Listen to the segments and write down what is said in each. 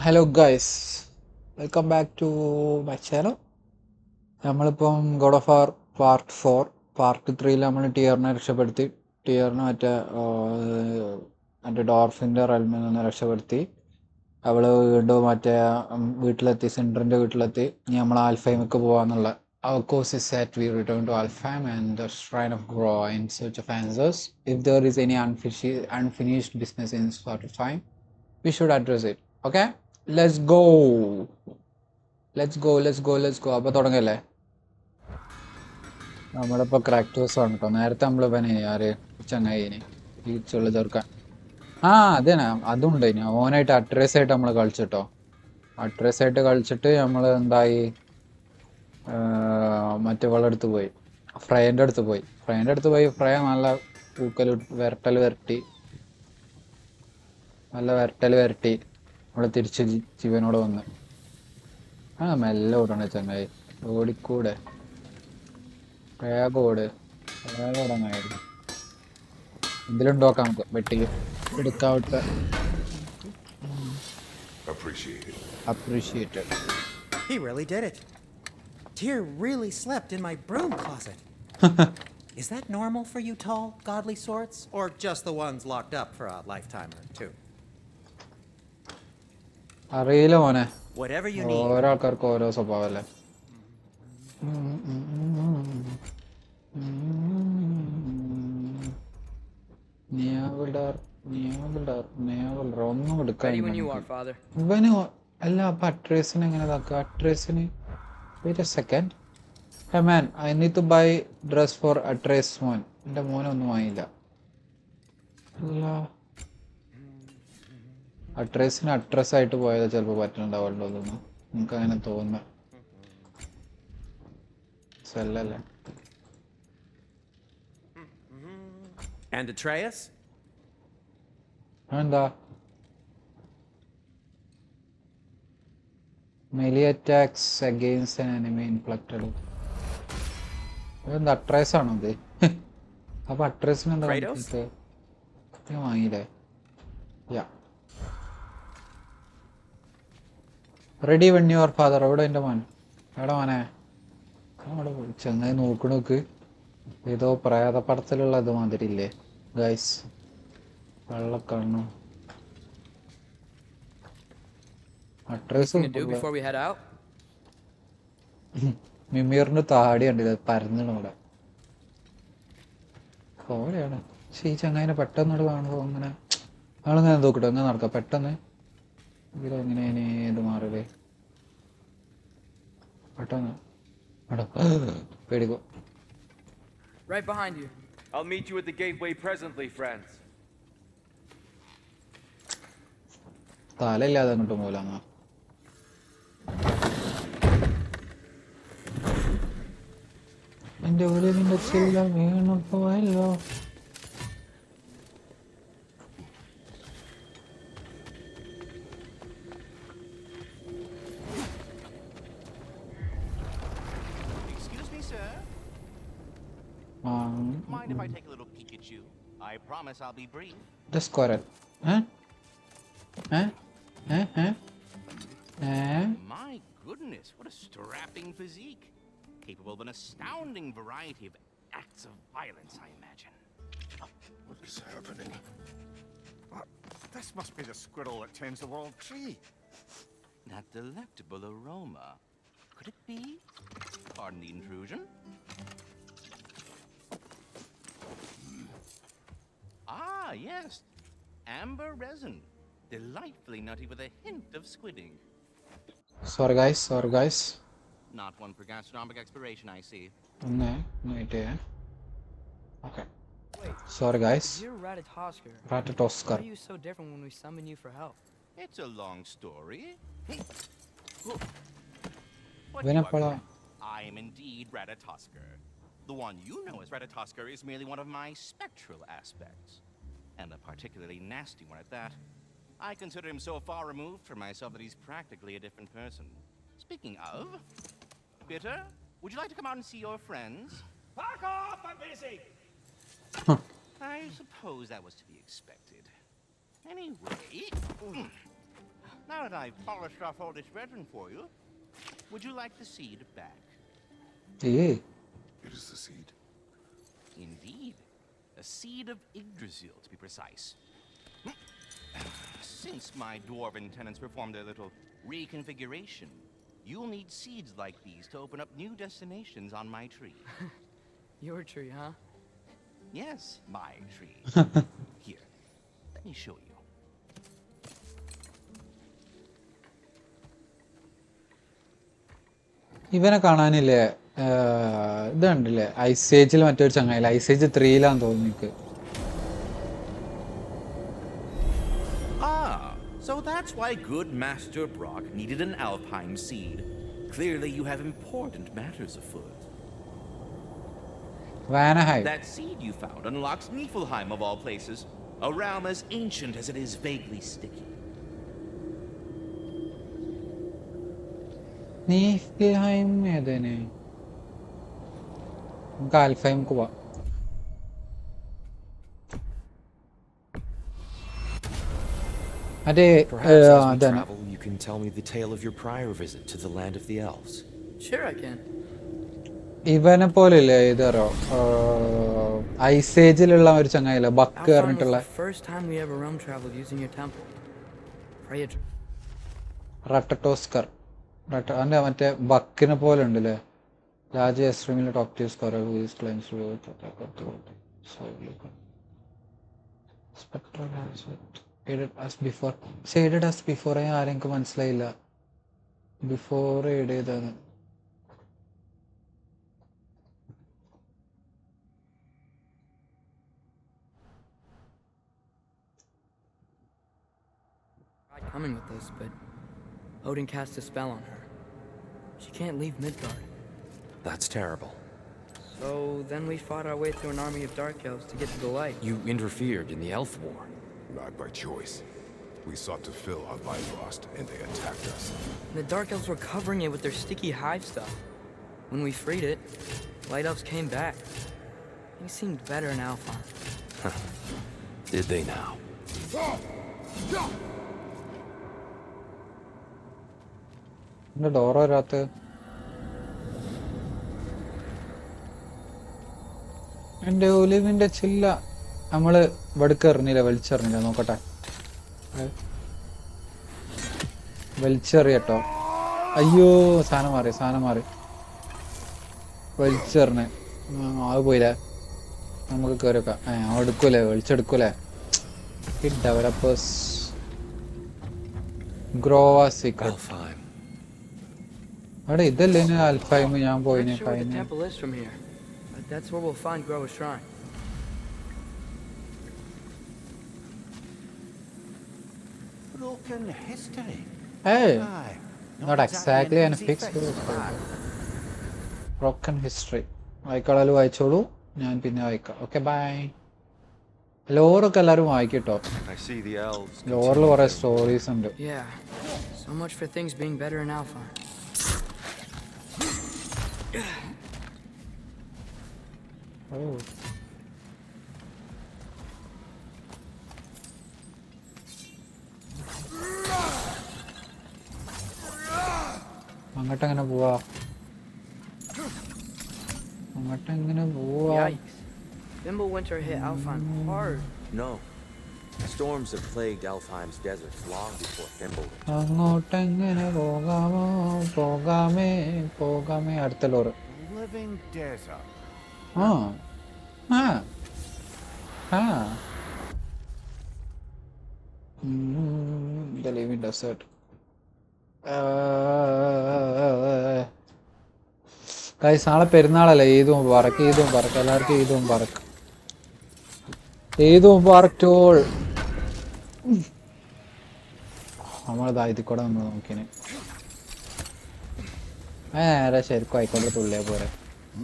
Hello guys, welcome back to my channel. നമ്മളിപ്പം God of War part 3 നമ്മൾ ടിയറിനെ രക്ഷപ്പെടുത്തി. ടിയറിനെ മറ്റേ ഡോർഫിൻ്റെ റെൽമിൽ നിന്ന് രക്ഷപ്പെടുത്തി. അവൾ വീണ്ടും വീട്ടിലെത്തി, സിൻഡറിൻ്റെ വീട്ടിലെത്തി. ഇനി നമ്മൾ ആൽഫൈമക്ക് പോകാന്നുള്ള Our course is set. We return to Alfheim and the Shrine of Gra in search of answers. If there is any unfinished business in Svartalfheim, we should address it. Okay? Let's go. അപ്പോൾ തുടങ്ങല്ലേ? നമ്മളിപ്പോൾ ക്രാക്ടോസ് ആണ് കേട്ടോ. നേരത്തെ നമ്മൾ ആര് ചങ്ങായിന് ഈ ചുള്ള ചേർക്കാൻ അതന്നെ അതുണ്ട്. ഇനി ഓനായിട്ട് അട്രേസ് ആയിട്ട് നമ്മൾ കളിച്ചിട്ടോ. അട്രേസ് ആയിട്ട് കളിച്ചിട്ട് നമ്മൾ എന്തായി, മറ്റേ അടുത്ത് പോയി, ഫ്രയൻ്റെ അടുത്ത് പോയി. ഫ്രയ നല്ല വിരട്ടൽ വരട്ടി നമ്മൾ തിരിച്ച് ജീവനോട് വന്ന്. മെല്ലെ ഓടണേ ചങ്ങായി, ഓടിക്കൂടെ? വേഗം ഓടാനായിരുന്നു. എന്തിലുണ്ടോക്കാം നമുക്ക് വെട്ടില് എടുക്കാവട്ടെ. Appreciated. He really did it. Tyr really slept in my broom closet. Is that normal for you tall, godly sorts? Or just the ones locked up for a lifetime or two? അറിയില്ല മോനെ, Whatever you need. ഓരോ ആൾക്കാർക്ക് ഓരോ സ്വഭാവമല്ലേ. ഒന്നും എടുക്കാൻ ഇവന് അല്ല. അപ്പൊ അട്രേസിന് എങ്ങനെ ഇതാക്കുക? അട്രേസിന് wait a second. Hey man, I need to buy dress for Atreus മോൻ. എൻ്റെ മോനൊന്നും വാങ്ങിയില്ല. അല്ല, അട്രേസിന് അട്രസ് ആയിട്ട് പോയത് ചിലപ്പോൾ പറ്റുന്നുണ്ടാവുള്ളൂ തോന്നുന്നു. നമുക്ക് അങ്ങനെ തോന്നുന്നു. സെല്ലല്ലേ. And Atreus? എന്താ melee attacks against an enemy inflicted. എന്താ അട്രേസ് ആണോ ഇത്? അപ്പൊ അട്രേസിന് എന്താ വാങ്ങിയില്ലേ? Ready when your father. എവിടെ എൻ്റെ മോൻ? എവിടെ മോനെ? അവിടെ ചെങ്ങായി നോക്ക്. ഏതോ പ്രേതപ്പടത്തിലുള്ള ഇത് മാതിരി ഇല്ലേ ഗൈസ്? വെള്ളക്കണ്ണു അട്രേസ്. മിമീറിന്റെ താടി കണ്ടില്ല, പരന്നിട അവിടെ. കോഴയാണ്. പക്ഷെ ഈ ചങ്ങായിനെ പെട്ടെന്നോട് കാണുമ്പോ അങ്ങനെ ആളിങ്ങനെ നോക്കട്ടെ, എങ്ങനെ നടക്കാം പെട്ടെന്ന്. ഇതിലെങ്ങനെ ഇത് മാറില്ലേ പെട്ടെന്ന്? പേടിക്കോ. Right behind you. I'll meet you at the gateway presently, friends. തലയില്ലാതെ അങ്ങോട്ട് മൂലാങ്ങ. എന്റെ ഒരു നിന്റെ ചില്ല വീണു പോയല്ലോ. Mind if I take a little peek at you? I promise I'll be brief. The squirrel. Huh? My goodness, what a strapping physique. Capable of an astounding variety of acts of violence, I imagine. What is happening? This must be the squirrel that tends the world tree. That delectable aroma. Could it be? Pardon the intrusion. Ah, yes. Amber resin. Delightfully nutty with a hint of squidding. Sorry guys. Not one for gastronomic exploration, I see. Okay. Sorry guys. You're Ratatoskr. Ratatoskr. Why are you so different when we summon you for help? It's a long story. I am indeed Ratatoskr. The one you know as Ratatoskr is merely one of my spectral aspects. And a particularly nasty one at that. I consider him so far removed from myself that he's practically a different person. Speaking of, Bitter, would you like to come out and see your friends? Fuck off! I'm busy! I suppose that was to be expected. Anyway... Now that I've polished off all this brethren for you, would you like the seed back? ഏയ് It is the seed. Indeed. A seed of Yggdrasil, to be precise. Since my dwarven tenants performed their little reconfiguration, you'll need seeds like these to open up new destinations on my tree. Your tree, huh? Yes, my tree. Here, let me show you. ഇവനെ കാണാനില്ലേ ഇത് കണ്ടില്ലേ ice ഏജിൽ മറ്റൊരു ചങ്ങായില്ല ice age 3 തോന്നുന്നു എനിക്ക്. Ah, so that's why good Master Brock needed an Alpine seed. Clearly you have important matters afoot. വാനഹൈം. That seed you found unlocks Niflheim of all places, a realm as ancient as it is vaguely sticky. നീഫ്ൽഹൈം ഏതേനെ? നമുക്ക് ആൽഫൈംക്ക് പോവാം. മറ്റേ Perhaps as we അതന്നെ travel, you can tell me the tale of your prior visit to the land of the elves. Sure, I can. ഇവനെ പോലെയല്ലേ ഇതറോ ice ഏജിലുള്ള ഒരു ചങ്ങായില്ല buck Alphon was പറഞ്ഞിട്ടുള്ള the first time we ever realm traveled using your temple. Pray it. Ratatoskr അവൻ്റെ മറ്റേ ബക്കിനെ പോലെ ഉണ്ടല്ലേ രാജ എക്സ്ട്രീമിൽ talk to score climbs shaded as before ആരെനിക്ക് മനസ്സിലായില്ല ബിഫോർ എയ്ഡ് ചെയ്താണ് Tried coming with us, but Odin cast a spell on her. She can't leave Midgard. That's terrible. So then we fought our way through an army of dark elves to get to the light. You interfered in the elf war. Not by choice. We sought to fill our Bifrost, and they attacked us. And the dark elves were covering it with their sticky hive stuff. When we freed it, light elves came back. Things seemed better in Alphon. Did they now? എൻ്റെ door വരാത്ത എൻ്റെ ഒലിവിൻ്റെ ചില്ല നമ്മള് ഇവിടേക്ക് എറിഞ്ഞില്ല വലിച്ചെറിഞ്ഞില്ല നോക്കട്ടെ വലിച്ചെറിയട്ടോ അയ്യോ സാധനം മാറി വലിച്ചെറിഞ്ഞ് അത് പോയില്ലേ നമുക്ക് കയറി വെക്കാം എടുക്കൂലേ വലിച്ചെടുക്കൂലേ ഡെവലപ്പേഴ്സ് ഗ്രോവ സീക്രട്ട് Alfheim. അവിടെ ഇതല്ലേ അൽഫൈം ഞാൻ Not പോയിന് sure where the temple is from here, but that's where we'll find Groa's shrine. Broken history. Hey, Aye. not exactly an fixed broken history. വായിക്കാളാൽ വായിച്ചോളൂ ഞാൻ പിന്നെ വായിക്കാം ഓക്കെ ബൈ ലോറൊക്കെ എല്ലാവരും വായിക്കട്ടോ I see the elves. ലോറിൽ കുറെ stories ഉണ്ട് Yeah, so much for things being better in Alphon. ഓ അങ്ങോട്ടെങ്ങനെ പോവാ അങ്ങോട്ടെങ്ങനെ പോവാ Yikes. Fimbulwinter hit Alphon hard. No. Storms have plagued Alfheim's deserts long before Fimbulwinter. അങ്ങോട്ടെങ്ങനെ പോകാമേ അടുത്ത ലോറ് Living desert. ആ ആ ആ The living desert. Guys നാളെ പെരുന്നാളല്ലേ ഈദ് മുബാറക്ക് എല്ലാവർക്കും ഈദ് മുബാറക്ക് ടോൾ നമ്മളിതാ ഇതിൽ കൂടെ നമ്മൾ നോക്കിനെ നേരെ ശരിക്കും ആയിക്കോട്ടെ തുള്ളിയ പോരെ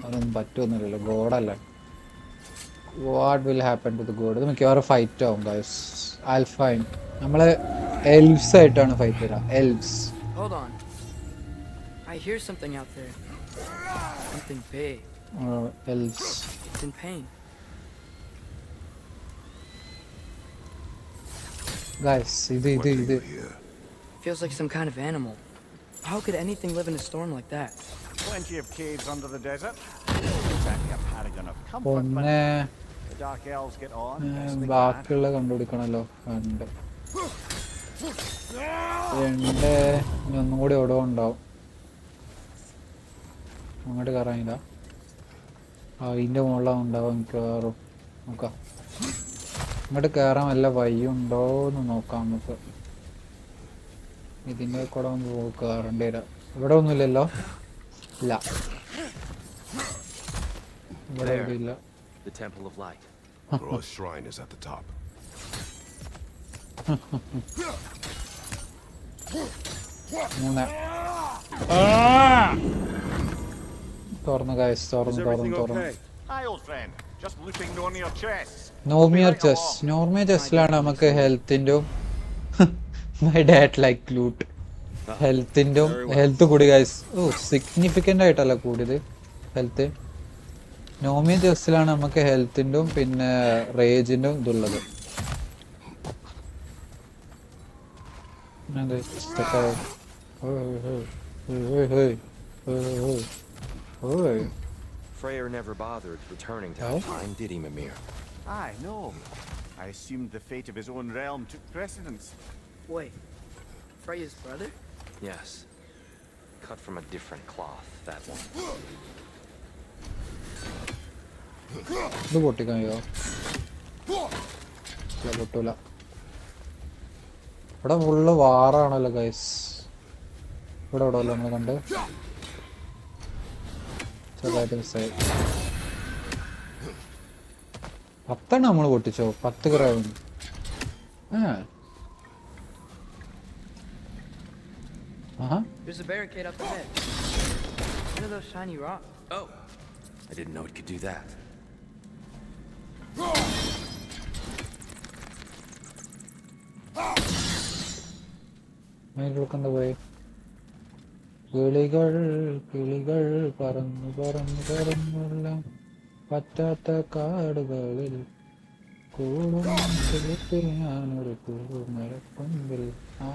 അതൊന്നും പറ്റുമൊന്നുമില്ലല്ലോ ഗോഡല്ല what will happen to the god ഇത് മിക്കവാറും ഫൈറ്റ് ആവും ഗൈസ് ആൽഫൈൻ നമ്മള് എൽഫ്സ് ആയിട്ടാണ് ഫൈറ്റ് വരാം എൽഫ്സ് Hold on. I hear something out there. Something big. എൽഫ്സ് It's in pain. Guys ഇത് What bring you here? Feels like some kind of animal. How could anything live in a storm like that? Plenty of caves under the desert. Exactly a paragon of comfort, but പിന്നെ the dark elves get on best they can. ബാക്കിയുള്ള കണ്ടുപിടിക്കണല്ലോ. രണ്ട് ഇനി ഒന്നും കൂടി എവിടെ ഉണ്ടാവും. അങ്ങോട്ട് കയറാനില്ല. അതിൻ്റെ മുകളിലാണ് ഉണ്ടാവും മിക്കവാറും. നോക്കാം, അങ്ങോട്ട് കയറാൻ വല്ല വഴിയുണ്ടോയെന്ന് നോക്കാം നമുക്ക്. ഇതിൻ്റെ കൂടെ ഒന്ന് കയറേണ്ടി വരാം. ഇവിടെ ഒന്നുമില്ലല്ലോ. ഇല്ല, ഇവിടെ എവിടെ ഇല്ല. The Temple of Light. Groa's shrine is at the top. മൂന്ന് തുറന്നു ഗൈസ്, തുറന്നു. Hi, old friend. Just looting Nornir chests. നോർമിയർ ചെസ്റ്റിലാണ് നമുക്ക് ഹെൽത്തിൻ്റെ മൈ ഡാറ്റ് ലൈക്ക് ലൂട്ട്. ഹെൽത്ത് കൂടി ഗൈസ്. സിഗ്നിഫിക്കൻ്റ് ആയിട്ടല്ല കൂടിയത് ഹെൽത്ത്. നോർമിയർ ചെസ്റ്റിലാണ് നമുക്ക് ഹെൽത്തിൻ്റെ പിന്നെ റേജിൻ്റെ ഇതുള്ളത്. Freyr never bothered returning to Alfheim, did he, Mimir? Aye, no. I assumed the fate of his own realm took precedence. Wait, Freya's brother? Yes. Cut from a different cloth, that one. ഇത് പൊട്ടിക്കായോ? പൊട്ടൂല. ഇവിടെ full വാറാണല്ലോ guys. ഇവിടെ അല്ലേ നമ്മൾ കണ്ട് ചെറുതായിട്ട് മിസ്സായി. 10 നമ്മൾ പൊട്ടിച്ചോ? 10 gram. There's a barricade up ahead. One of those shiny rocks. Oh, I didn't know it could do that. പോയി. കിളികൾ കിളികൾ പറന്നു പറന്നു പറന്നെല്ലാം പറ്റാത്ത കാടുകളിൽ കൂടും കിളിത്തിൽ ഞാനൊരു കൂടുമരക്കൊമ്പിൽ. ആ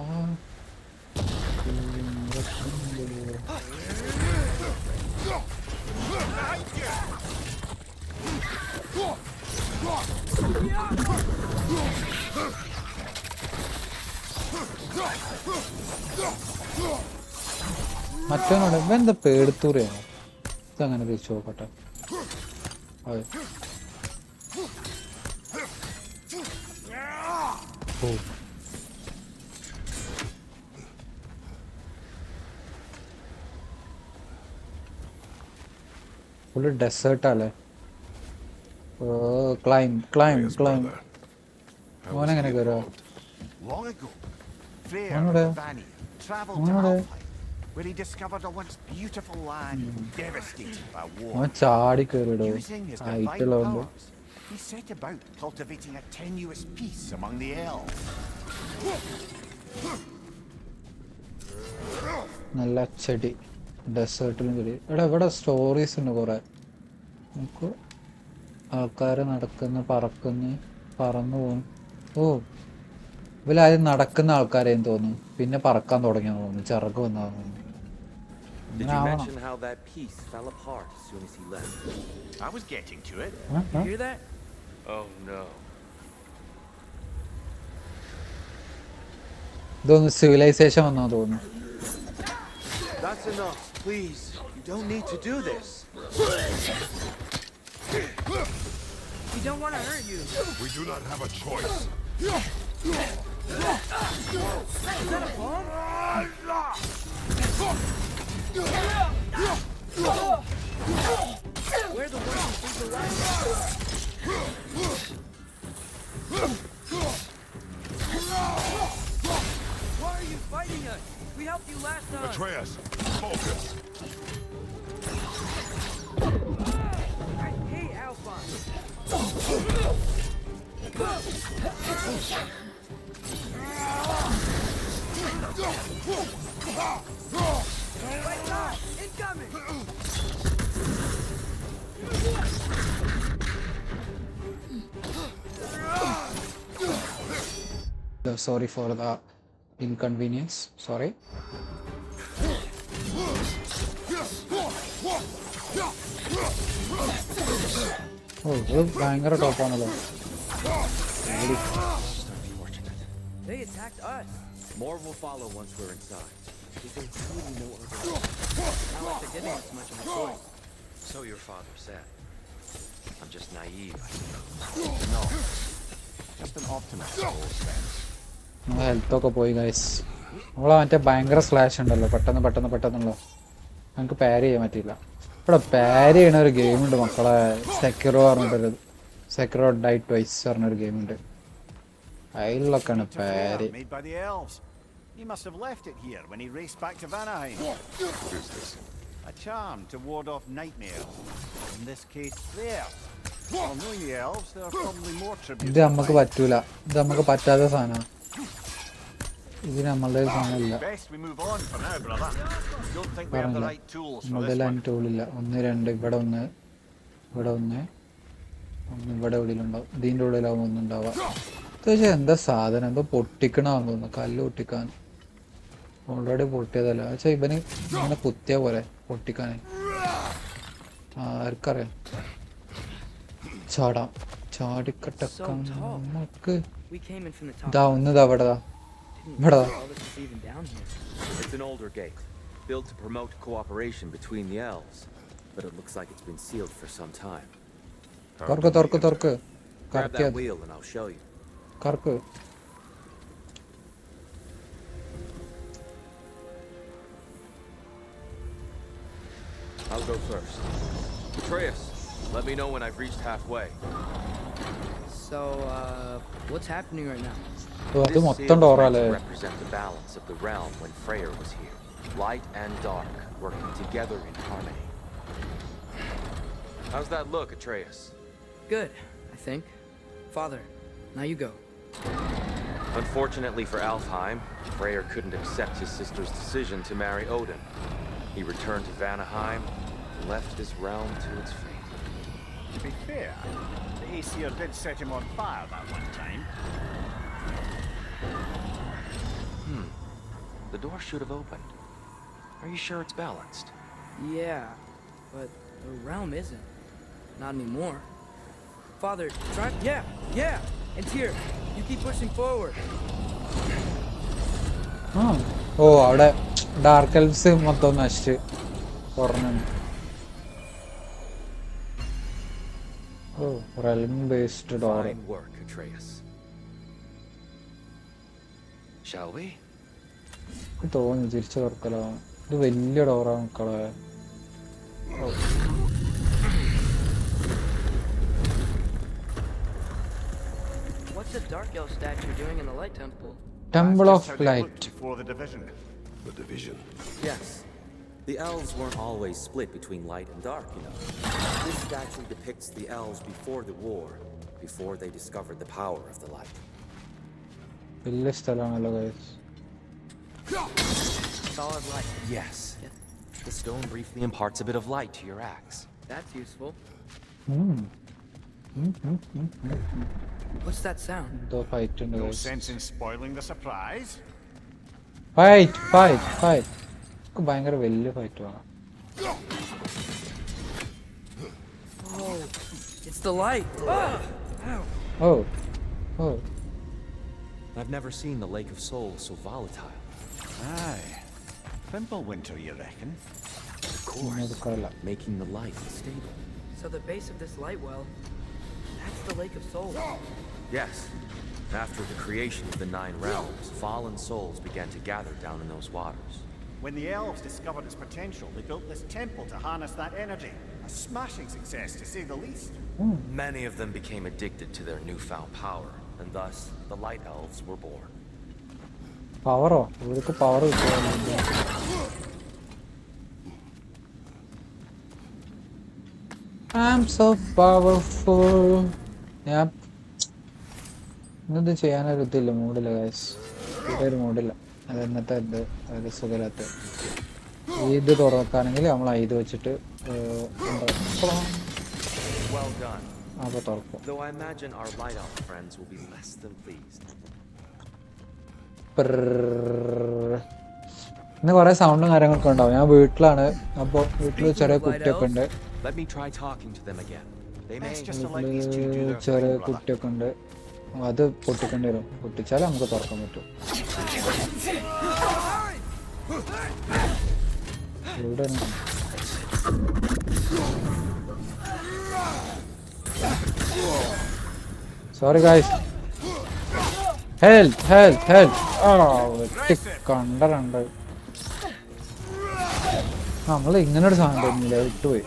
മറ്റവനോട് എന്താ പേടുത്തൂറിയാണോ? ഇതങ്ങനെ തിരിച്ചു നോക്കട്ടെ. അതെ, ഫുള്ള് ഡെസേർട്ടല്ലേ. ക്ലൈം. ഓനെങ്ങനെ കയറുക? Long ago, Freyr Onore. of Vanir traveled to Onore. Alfheim, where he discovered a once beautiful land devastated by war. അവൻ ചാടി കയറിയിടോ. Using his divine ആയിട്ടുള്ളതുകൊണ്ട് powers, he set about cultivating a tenuous peace among the elves. നല്ല ചെടി ഡെസേർട്ടിലും ചെടി. ഇവിടെ stories ഉണ്ട് കുറെ. നമുക്ക് ആൾക്കാർ നടക്കുന്ന പറക്കുന്നു പറന്നു പോകും. ഇവരാദ്യം നടക്കുന്ന ആൾക്കാരെയും തോന്നുന്നു, പിന്നെ പറക്കാൻ തുടങ്ങിയെന്ന് തോന്നുന്നു. ചിറക് വന്നു. Did you mention how that piece fell apart as soon as he left? I was getting to it. You hear that? Oh no. ഇതൊന്ന് സിവിലൈസേഷൻ വന്നാ തോന്നുന്നു. That's enough, please. You don't need to do this. We don't want to hurt you. We do not have a choice. Is that a bomb? We're the ones who think the right. Why are you fighting us? We helped you last time. Atreus, focus. I hate Alphonse. Wait, God! Incoming! Sorry for that. Inconvenience, sorry. ഓ ഇത് ഭയങ്കര ടോപ്പാണല്ലോ. They attacked us. More will follow once we're inside. Is there truly no other? Not like they're giving us much of a choice. So your father said. I'm just naive, I suppose. Just an optimist, old friend. നമ്മളെ ഹെൽത്തൊക്കെ പോയി guys. നമ്മളെ മറ്റേ ഭയങ്കര slash ഉണ്ടല്ലോ, പെട്ടെന്നുള്ള നമുക്ക് പാരി ചെയ്യാൻ പറ്റില്ല. ഇവിടെ പാരി ചെയ്യണ ഒരു ഗെയിമുണ്ട് മക്കളെ, സെക്യൂറോ പറഞ്ഞിട്ടൊരു സെക്യൂറോ ഡൈ ട്വൈസ് പറഞ്ഞൊരു ഗെയിമുണ്ട്. അതിലൊക്കെയാണ് പാരി. Made by the elves. He must have left it here when he raced back to Vanaheim. What is this? A charm to ward off nightmares. In this case, there. Well, knowing the elves, there are probably more tributes. ഇത് നമുക്ക് പറ്റൂല, ഇത് നമുക്ക് പറ്റാത്ത സാധനമാണ്. ഇത് നമ്മളുടെ സാധനമില്ല. Best we move on for now, brother. Don't think we have the right tools for നമ്മളുടെ this one. ടൂളില്ല. 1 2 ഇവിടെ ഒന്ന് ഇവിടെ എവിടെയുണ്ടാവും. ഇതിൻ്റെ ഉള്ളിലാവും ഒന്നുണ്ടാവുക. പക്ഷേ എന്താ സാധനം, എന്തോ പൊട്ടിക്കണമെന്ന് തോന്നുന്നു, കല്ല് പൊട്ടിക്കാൻ. ഓൾറെഡി പൊട്ടിയതല്ല. പക്ഷേ ഇവന് ഇങ്ങനെ കുത്തിയ പോലെ പൊട്ടിക്കാൻ ആർക്കറിയാം. ചാടാം, ചാടിക്കട്ടക്കാം നമുക്ക്. We came in from the top. ഇതാ ഒന്നിതാ ഇവിടെതാ. Didn't know all this was even down here. It's an older gate, built to promote cooperation between the elves. But it looks like it's been sealed for some time. തുറക്ക് Grab that wheel and I'll show you. കറക്ക്. I'll go first. Atreus, let me know when I've reached halfway. So, what's happening right now? അത് This മൊത്തം seal is ഡോറല്ലേ. meant to represent the balance of the realm when Freyr was here. Light and dark working together in harmony. How's that look, Atreus? Good, I think. Father, now you go. Unfortunately for Alfheim, Freyr couldn't accept his sister's decision to marry Odin. He returned to Vanaheim and left his realm to its fate. To be fair, the Aesir did set him on fire that one time. The door should have opened. Are you sure it's balanced? Yeah, but the realm isn't. Not anymore. Father, try. Yeah! And here, you keep pushing forward. ഓ അവിടെ dark എൽഫ്സ് മൊത്തം നശിച്ച് കുറഞ്ഞു. ഓ realm based door. Fine work, Atreus. Shall we? തോന്നി തിരിച്ചു തുറക്കലോ. ഇത് വലിയ ഡോറാ മക്കളെ. What's the Dark Elf statue doing in the Light Temple? Temple That's of just how they looked light. before the division. The division. Yes. The elves weren't always split between light and dark, you know. This statue depicts the elves before the war, before they discovered the power of the light. വലിയ സ്ഥലമാണല്ലോ guys. Solid light. Yes. The stone briefly imparts a bit of light to your axe. That's useful. What's that sound? എന്തോ fight ഉണ്ട് No guys. sense in spoiling the surprise. Fight ഭയങ്കര വലിയ fight വേണം. Oh, it's the light. Oh I've never seen the Lake of Souls so volatile. Aye. Fimbulwinter, you reckon? Of course, making the light stable. So the base of this light well, that's the Lake of Souls. Yes. After the creation of the 9 realms, fallen souls began to gather down in those waters. When the elves discovered its potential, they built this temple to harness that energy. A smashing success, to say the least. Many of them became addicted to their newfound power, and thus the Light Elves were born. പവറോ ഇവർക്ക് power കിട്ടുക. I'm so powerful. ഞാൻ ഇതൊന്നും ചെയ്യാനൊരു ഇതില്ല, മൂഡില്ല guys. ഒരു മൂഡില്ല. അത് എന്നത്തെ ഇത് അതായത് സുഖമില്ലാത്ത ഇത് തുറക്കാണെങ്കിൽ നമ്മൾ ഇത് വെച്ചിട്ട് Well done. അപ്പോൾ തുറക്കും. Though I imagine our Light Elf friends will be less than pleased. ഇന്ന് കുറെ സൗണ്ടും കാര്യങ്ങളൊക്കെ ഉണ്ടാവും. ഞാൻ വീട്ടിലാണ്, അപ്പോൾ വീട്ടിൽ ചെറിയ കുട്ടിയൊക്കെ ഉണ്ട്. Let me try talking to them again. They may Best just to let these two do വീട്ടില് their ചെറിയ thing, brother. കുട്ടിയൊക്കെ ഉണ്ട്. അത് പൊട്ടിക്കേണ്ടി വരും. പൊട്ടിച്ചാൽ നമുക്ക് തുറക്കാൻ പറ്റും. ഇവിടെ sorry guys. Help help help. വെട്ടി കണ്ടറുണ്ട്. നമ്മൾ ഇങ്ങനൊരു സാധനം തോന്നില്ല, വിട്ടുപോയി.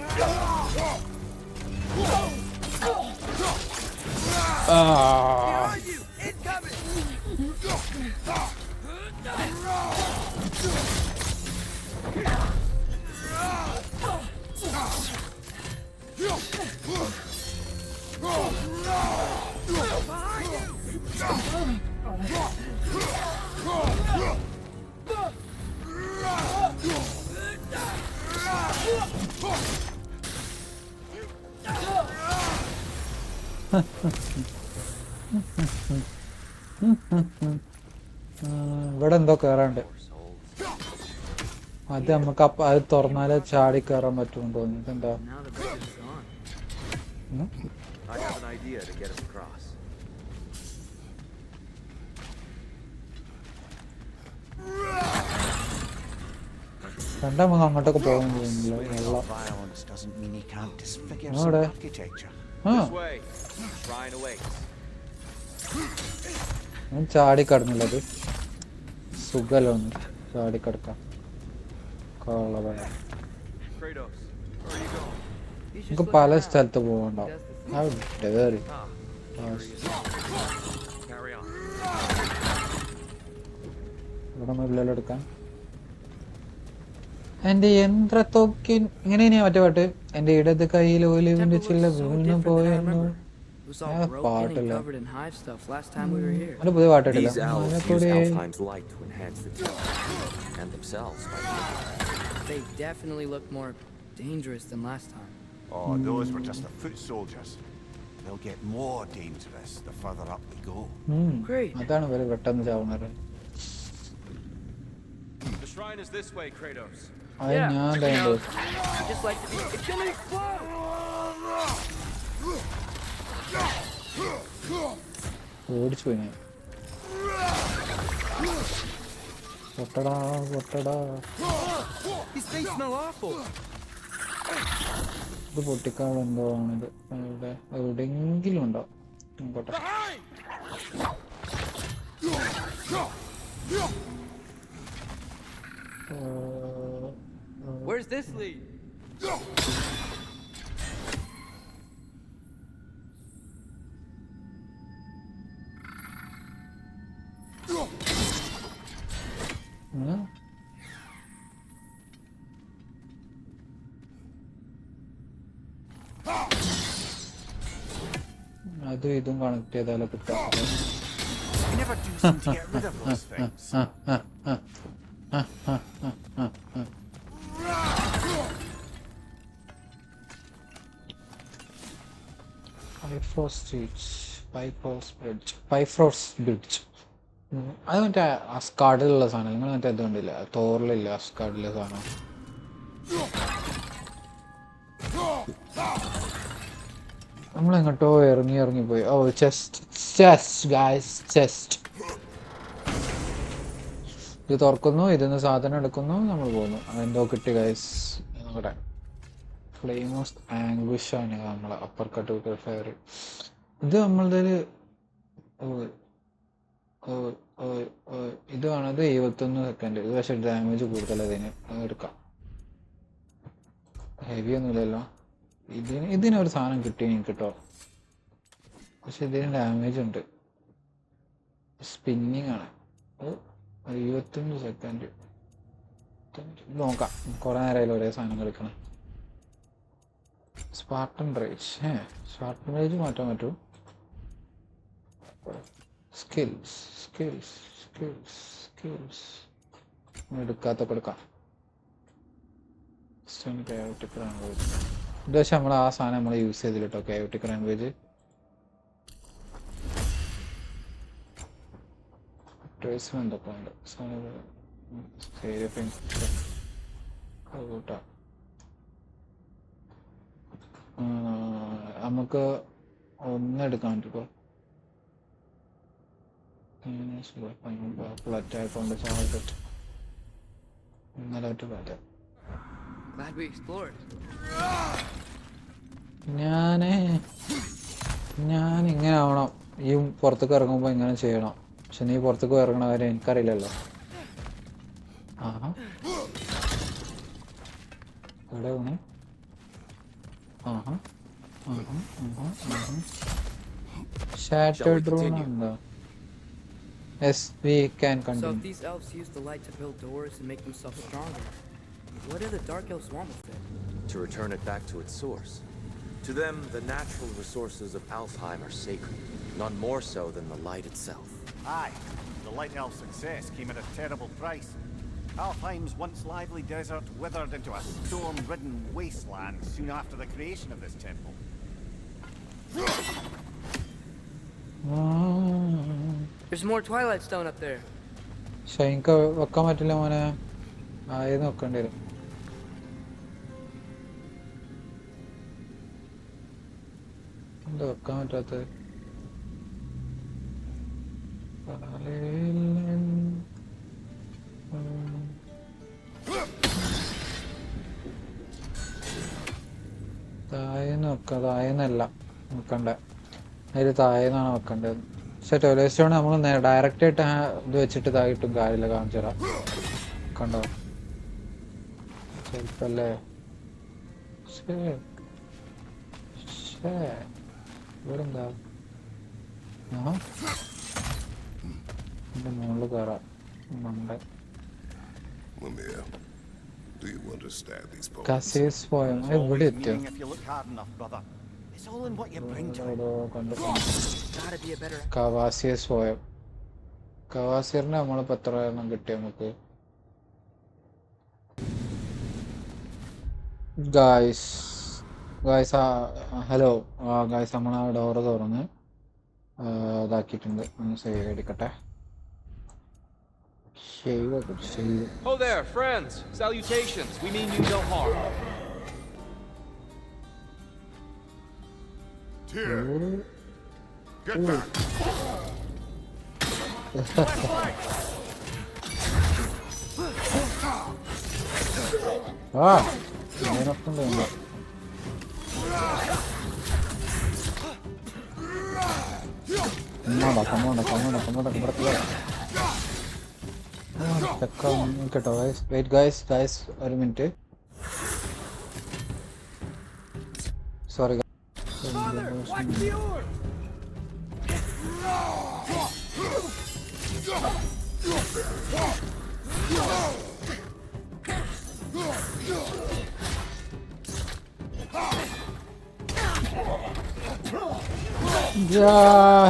ഇവിടെ എന്തോ കേറാണ്ട്. അത് നമുക്ക് അത് തുറന്നാലേ ചാടി കയറാൻ പറ്റുമെന്ന് തോന്നി. ഇതെന്താ? Now the bridge is gone. I have an idea to get us across. രണ്ടാമത് അങ്ങോട്ടൊക്കെ പോകാൻ തോന്നുന്നില്ല. വെള്ളം. Violence doesn't mean he can't disfigure No, some there. architecture. ആ, way. Shrine awaits. ഞാൻ ചാടിക്കടന്നുള്ളത് സുഖല്ലോ ഒന്ന് ചാടിക്കടക്കാം. കൊള്ളവ. Kratos, where are you going? He's just നമുക്ക് looking പല around. സ്ഥലത്ത് പോകണ്ടാവും. Does the thing. Dairy Carry on. ഇവിടെ മുകളിലെല്ലാം എടുക്കാൻ. എൻ്റെ യന്ത്രത്തൊക്കിൻ ഇങ്ങനെയാ മറ്റേ പാട്ട്. എൻ്റെ ഇടത് കയ്യിൽ ഒലിവിന്റെ ചില്ല Temple looks so വീണു different than I പോയിരുന്നു. remember. It was all Yeah, broken part and of covered in hive stuff last time we were here. അതിന്റെ പുതിയ പാട്ടിട്ടില്ല. These elves use അതിനെക്കൂടി Alfheim's light to enhance the temple and themselves by the way. They definitely look more dangerous than last time. Oh, those were just the foot soldiers. They'll get more dangerous the further up we go. Great. അതാണ് ഇവര് പെട്ടെന്ന് ചാവുന്നത്. The shrine is this way, Kratos. അത് Yeah, ഞാൻ you തന്നെ know, I just like to be. It's gonna explode! ഓടിച്ചു പോയി ഞാൻ. പൊട്ടടാ പൊട്ടടാ. These things smell awful. ഇത് പൊട്ടിക്കാനുള്ള എന്തോ ആണിത്. ഇവിടെ എവിടെയെങ്കിലും ഉണ്ടോ നോക്കട്ടെ. Where's this lead? ഉം. അതും ഇതും കണക്ട് ചെയ്താലോ കിട്ടാം. We never do seem to get rid of those things. Bifrost bridge. അത് മറ്റേ അസ്കാർഡിലുള്ള സാധനം. നിങ്ങൾ മറ്റേ ഇത് കണ്ടില്ല, തോറിലില്ല അസ്കാർഡിലെ സാധനം. നമ്മളെങ്ങോട്ടോ ഇറങ്ങിപ്പോയി. ഓ ചെസ്റ്റ് ഗായ്സ്, ചെസ്റ്റ്. ഇത് തുറക്കുന്നു, ഇതിന്ന് സാധനം എടുക്കുന്നു, നമ്മൾ പോകുന്നു. അതെന്തോ കിട്ടി ഗായ്സ്. നോക്കട്ടെ. ഫ്ലെയിം ഓഫ് ആംഗ്വിഷ് ആണ് നമ്മളെ അപ്പർ കട്ട് ഫയർ. ഇത് നമ്മളുടെ ഇത് വേണത് 71 സെക്കൻഡ്. ഇത് പക്ഷേ ഡാമേജ് കൂടുതൽ. അതിന് എടുക്കാം. ഹെവി ഒന്നുമില്ലല്ലോ. ഇതിനൊരു സാധനം കിട്ടി എനിക്ക് കേട്ടോ. പക്ഷെ ഇതിന് ഡാമേജ് ഉണ്ട്. സ്പിന്നിങ് ആണ്. 71 സെക്കൻഡ് നോക്കാം. കുറെ നേരമായാലും ഒരേ സാധനം കളിക്കണം. Spartan rage. സ്പാർട്ടൻ റേജ് മാറ്റാൻ പറ്റും. സ്കിൽസ് സ്കിൽസ് സ്കിൽസ് സ്കിൽസ് എടുക്കാത്തൊക്കെ എടുക്കാം. Chaotic language. ഇത് പക്ഷെ നമ്മൾ ആ സാധനം നമ്മൾ യൂസ് ചെയ്തില്ല കേട്ടോ. കയോട്ടിക് ലാംഗ്വേജ് ട്രേസിന് എന്തൊക്കെ ഉണ്ട് കൂട്ടാം. നമുക്ക് ഒന്നെടുക്കാൻ പറ്റുമോ? അറ്റാക്കുണ്ട് സാധിച്ചിട്ട് ഇന്നലെ ഒറ്റ പറ്റാം. Glad we explored. ഞാൻ ഇങ്ങനെ ആവണം. ഈ പുറത്തേക്ക് ഇറങ്ങുമ്പോൾ ഇങ്ങനെ ചെയ്യണം. പക്ഷെ നീ പുറത്തേക്ക് ഇറങ്ങണ കാര്യം എനിക്കറിയില്ലല്ലോ. ആഹാ എവിടെ ഊണേ? ആഹാ ഷാറ്റേർഡ് റൂം ഉണ്ടോ? Yes, we can So if continue. these elves use the light to build doors and make themselves stronger, what do the Dark Elves want with it? To return it back to its source. To them, the natural resources of Alfheim are sacred, none more so than the light itself. Aye, the Light Elf's success came at a terrible price. Alfheim's once lively desert withered into a storm-ridden wasteland soon after the creation of this temple. There's more Twilight Stone up there. പക്ഷെ എനിക്ക് വെക്കാൻ പറ്റില്ല മോനെ. ആയത് വെക്കേണ്ടി വരും. എന്താ വെക്കാൻ പറ്റാത്തത്? താഴേന്ന് വെക്കാം. താഴേന്നല്ല വെക്കണ്ടേ, അതിൽ താഴേന്നാണ് വെക്കേണ്ടത്. പക്ഷെ ടോയ്ലറ്റ് സ്റ്റോൺ നമ്മൾ ഡയറക്റ്റ് ആയിട്ട് ഇത് വെച്ചിട്ട് ഇതായിട്ടും കാര്യമില്ല. കാണിച്ചു തരാം. കണ്ടോ ചെറുപ്പല്ലേ? ഇവിടെന്താ? എന്റെ മുകളിൽ കയറാം. Mimir, do you understand these poems? Kvasir's poem ഇവിടെ എത്തിയോ? Meaning if you look hard enough, brother. It's all in what you bring to it. Gotta be a better. Kvasir's poem. കവാസിയറിന് നമ്മളിപ്പോ എത്ര എണ്ണം കിട്ടി നമുക്ക്? ഗായ്സ് ഹലോ ഗായ്സ്, നമ്മൾ ആ ഡോറ് തുറന്ന് ഇതാക്കിയിട്ടുണ്ട്. ഒന്ന് സേവ് എടുക്കട്ടെ. ഷെയ്വ്. Oh there, friends. Salutations. We mean you no harm. Tyr, get back! ഇതിനൊപ്പം തോന്നുന്നു. കേട്ടോ വെയിറ്റ് ഗൈസ് ഒരു മിനിറ്റ്. സോറി.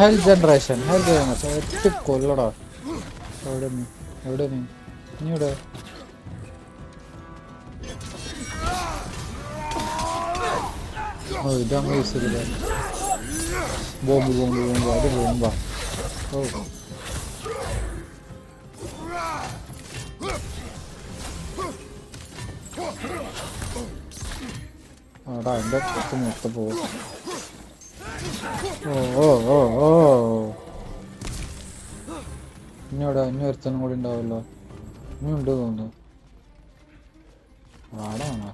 ഹെൽത്ത് ജനറേഷൻ ഒറ്റ കൊല്ലടാ. എവിടെ നീ ഇവിടെ? ഓ ഇതങ്ങ് യൂസ് ചെയ്തില്ല. ബോംബ് അത് ബോംബാ. ഓ ആടാ എൻ്റെ മൊത്തം പോകും. ഓ ഇനി ഒരുത്തനും കൂടി ഉണ്ടാവല്ലോ. ഇനി ഉണ്ട് തോന്നുന്നു. ആടാണോ?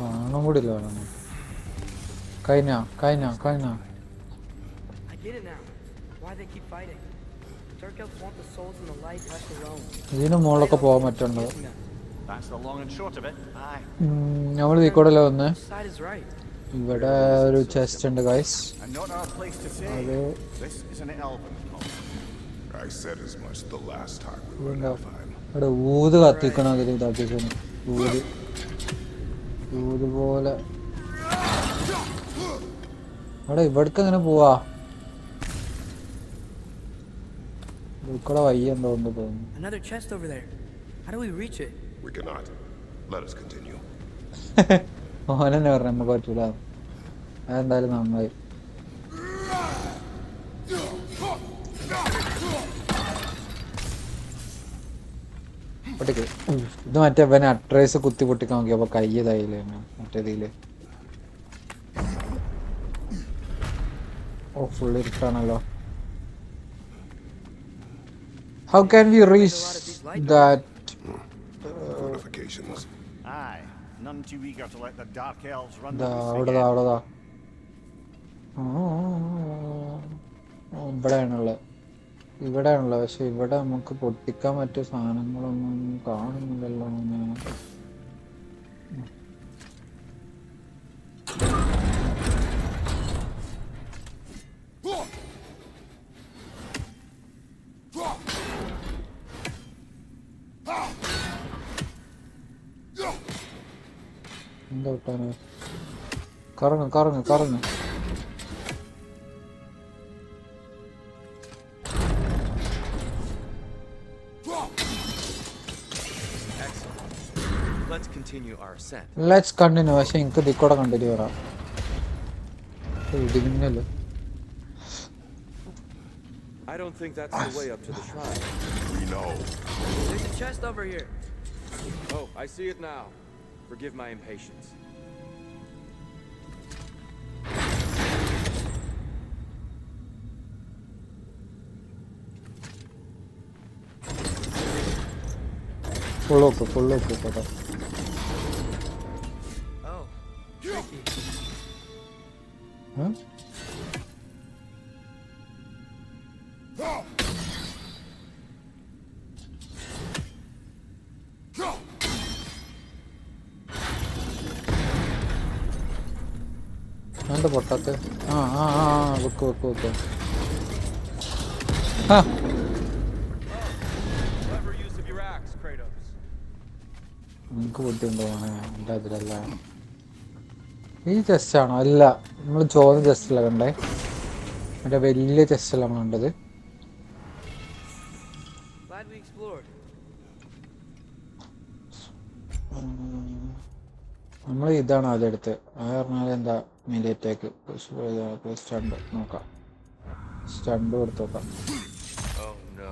ആണും കൂടി ഇല്ല. കഴിഞ്ഞ I get it now. Why they keep fighting? The Dark Elves want the souls in the light left alone. ഇതിന് മുകളിലൊക്കെ പോകാൻ പറ്റുണ്ടോ? That's the long and short of it. Aye. നമ്മൾ വീക്കോടല്ലേ വന്ന്. Side is right. ഇവിടെ ഒരു ചെസ്റ്റ് ഉണ്ട് guys. And not our place to say. This is an elven cult. I said as much the last time we were in Alfheim. ഇവിടെ ഊത് കത്തിക്കണം. അതിൽ ഇതാക്കിക്കണം. ഊത് പോലെ. അവിടെ ഇവിടേക്ക് എങ്ങനെ പോവാ? ഇവിടെ വയ്യ തോന്നുന്നു. Another chest over there. How do we reach it? We cannot. Let us continue. ഓനെന്നെ പറഞ്ഞു നമുക്ക് പറ്റൂല. അതെന്തായാലും നന്നായി. ഇത് മറ്റേ അവനെ അട്രേസ് കുത്തി പൊട്ടിക്കാൻ നോക്കിയപ്പോ കൈ ഇതായില്ലേ മറ്റേതില്. ഓ full ഇരുട്ടാണല്ലോ. How can we reach that? Fortifications. Aye, none too eager to let the Dark Elves run Da, the roost അവിടെതാ again. അവിടെതാ. ഇവിടെയാണുള്ളത്. ഇവിടെയാണല്ലോ. പക്ഷെ ഇവിടെ നമുക്ക് പൊട്ടിക്കാൻ പറ്റിയ സാധനങ്ങളൊന്നും കാണുന്നില്ലല്ലോ. എന്താ വിട്ടാണ്? കറങ്ങ് കറങ്ങ് കറങ്ങ്. Let's continue our ascent. Let's continue. പക്ഷെ എനിക്ക് ദിക്കോടെ കണ്ടിട്ട് വരാം. ഇടിമിന്നല്. I don't think that's the way up to the shrine. We know. There's a chest over here. Oh, I see it now. Forgive my impatience. Full up, pata. Oh, tricky. Huh? എന്താ പൊട്ടാത്ത? വെക്ക്. Clever use of your axe, Kratos. നിനക്ക് ബുദ്ധിയുണ്ടോ? എൻ്റെ അതിലല്ല. ഈ chest ആണോ? അല്ല, നമ്മൾ ചോദ്യം ചെസ്റ്റല്ല കണ്ടേ. മറ്റേ വലിയ ചെസ്റ്റല്ല നമ്മൾ കണ്ടത്. Glad we explored. നമ്മൾ ഇതാണ് ആദ്യം എടുത്ത്. അത് പറഞ്ഞാൽ എന്താ മിലിറ്റേക്ക് സ്റ്റണ്ട് നോക്കാം. സ്റ്റണ്ട് കൊടുത്ത് നോക്കാം. Oh no.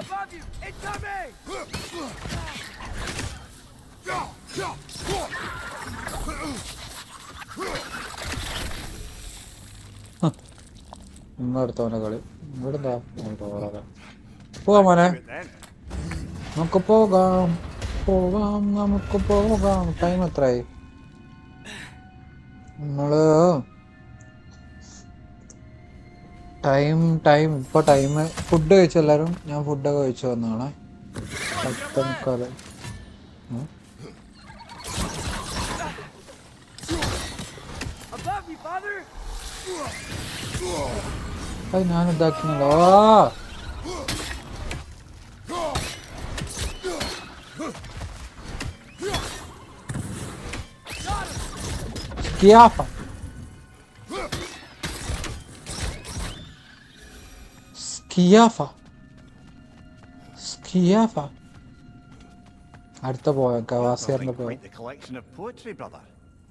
Above you! Incoming! ഇങ്ങടുത്തവനെ കളി. ഇവിടെ പോവാം മോനെ. നമുക്ക് പോകാം. ടൈം എത്രയായി? നമ്മള് ഇപ്പൊ ടൈം ഫുഡ് കഴിച്ചു എല്ലാരും. ഞാൻ ഫുഡൊക്കെ കഴിച്ചു വന്നതാണ്. 10:15. Above you, father! അത് ഞാൻ ഇതാക്കുന്നില്ലോ. സ്കിയാഫ. അടുത്ത പോയ കവാസിയറിന്റെ പോയ Quite the collection of poetry, brother.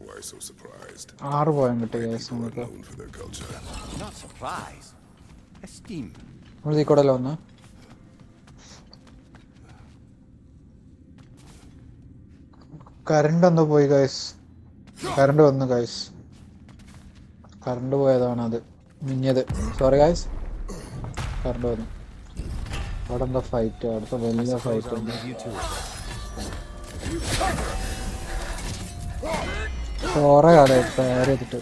Why so surprised? 6 poem കിട്ടി. People are known for their culture. Not surprised. Esteem. നമ്മൾ തീക്കൂടല്ലോ ഒന്ന്. കറണ്ട് എന്തോ പോയി ഗൈസ്. കറണ്ട് വന്നു ഗൈസ്. കറണ്ട് പോയതാണ് അത് മിഞ്ഞത്. Sorry guys. കറണ്ട് വന്നു. അവിടെ എന്താ ഫൈറ്റ്? അവിടുത്തെ വലിയ ഫൈറ്റ് ഉണ്ട്. കുറെ കാലം തയ്യാറ് ചെയ്തിട്ട്.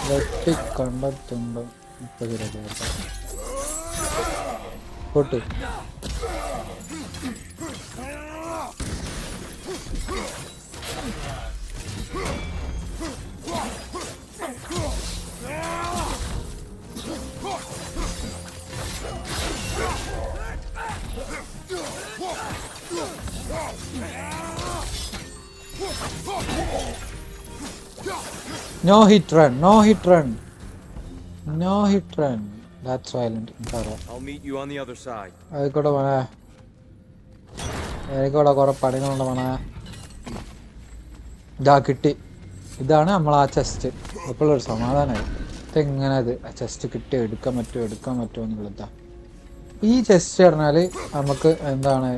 വെട്ടി കണ്ടെത്തുണ്ട്. ഇപ്പൊ പൊട്ട്. No hit run, no hit run. No hit run. That's violent. I'll meet you on the other side. ആയിക്കോട്ടെ മോനെ. ആയിക്കോട്ടെ, കുറെ പണികളുണ്ട് മോനെ. ഇതാ കിട്ടി. ഇതാണ് നമ്മളാ ചെസ്റ്റ്. അപ്പോഴൊരു സമാധാനമായി. ഇതെങ്ങനെ അത് ആ ചെസ്റ്റ് കിട്ടി എടുക്കാൻ പറ്റുമോ എന്നുള്ളതാ. ഈ ചെസ്റ്റ് പറഞ്ഞാൽ നമുക്ക് എന്താണ്